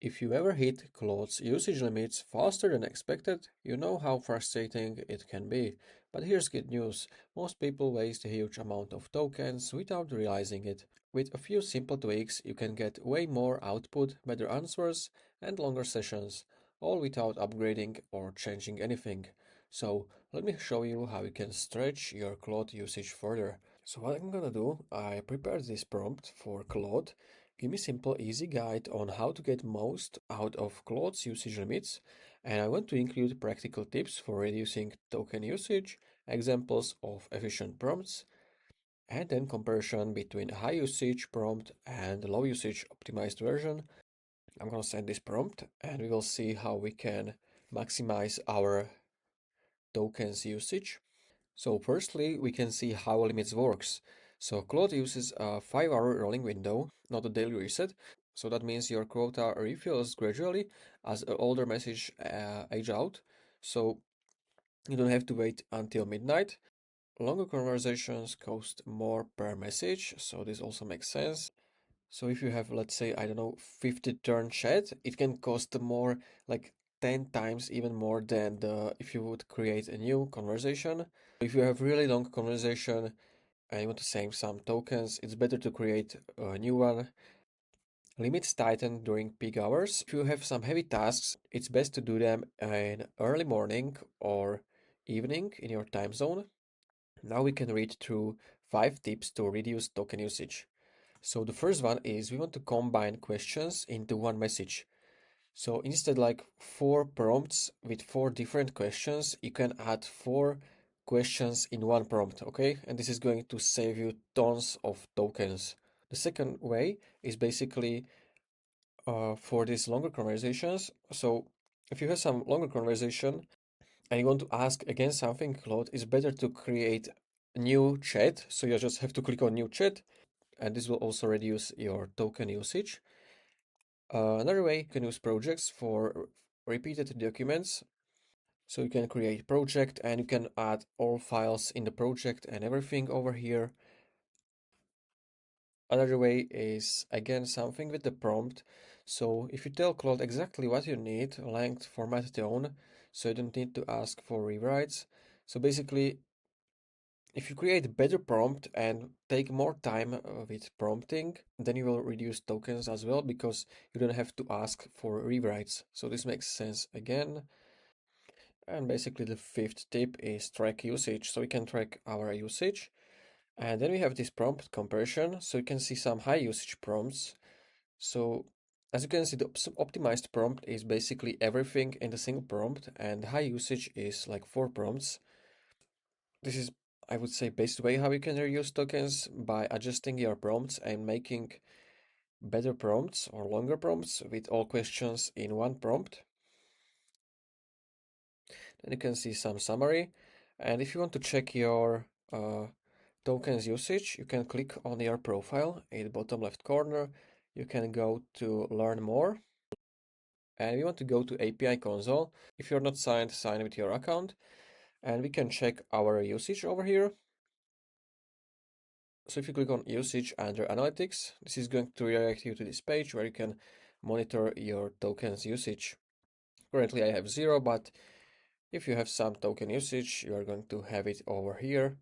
If you ever hit Claude's usage limits faster than expected, you know how frustrating it can be. But here's good news. Most people waste a huge amount of tokens without realizing it. With a few simple tweaks, you can get way more output, better answers, and longer sessions, all without upgrading or changing anything. So, let me show you how you can stretch your Claude usage further. So what I'm gonna do, I prepared this prompt for Claude. Give me simple, easy guide on how to get most out of Claude's usage limits. And I want to include practical tips for reducing token usage, examples of efficient prompts, and then comparison between a high usage prompt and low usage optimized version. I'm gonna send this prompt and we will see how we can maximize our tokens usage. So firstly, we can see how limits works. So Claude uses a 5-hour rolling window, not a daily reset. So that means your quota refills gradually as an older message age out. So you don't have to wait until midnight. Longer conversations cost more per message, so this also makes sense. So if you have, let's say, I don't know, 50 turn chat, it can cost more, like 10 times even more than if you would create a new conversation. If you have really long conversation and you want to save some tokens, it's better to create a new one. Limits tighten during peak hours. If you have some heavy tasks, it's best to do them in early morning or evening in your time zone. Now we can read through 5 tips to reduce token usage. So the first one is we want to combine questions into one message. So instead like 4 prompts with 4 different questions, you can add 4 questions in one prompt, okay? And this is going to save you tons of tokens. The second way is basically for these longer conversations. So if you have some longer conversation and you want to ask again something, Claude, it's better to create a new chat. So you just have to click on new chat and this will also reduce your token usage. Another way, you can use projects for repeated documents. So you can create project and you can add all files in the project and everything over here. Another way is again something with the prompt. So if you tell Claude exactly what you need, length, format, tone, so you don't need to ask for rewrites. So basically, if you create a better prompt and take more time with prompting, then you will reduce tokens as well because you don't have to ask for rewrites. So this makes sense again. And basically the fifth tip is track usage. So we can track our usage. And then we have this prompt comparison. So you can see some high usage prompts. So as you can see, the optimized prompt is basically everything in the single prompt, and high usage is like 4 prompts. This is, I would say, best way how you can reuse tokens by adjusting your prompts and making better prompts or longer prompts with all questions in one prompt. Then you can see some summary. And if you want to check your tokens usage, you can click on your profile in the bottom left corner. You can go to learn more. And we want to go to API console. If you're not signed, sign with your account. And we can check our usage over here. So if you click on usage under analytics, this is going to redirect you to this page where you can monitor your tokens usage. Currently I have 0, but if you have some token usage, you are going to have it over here.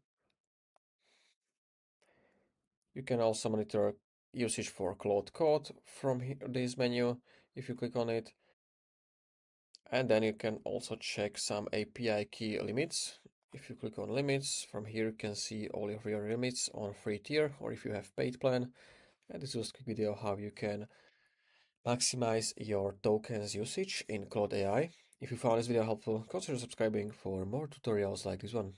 You can also monitor usage for Claude Code from this menu if you click on it. And then you can also check some API key limits. If you click on limits, from here you can see all of your limits on free tier or if you have paid plan. And this was a quick video how you can maximize your tokens usage in Claude AI. If you found this video helpful, consider subscribing for more tutorials like this one.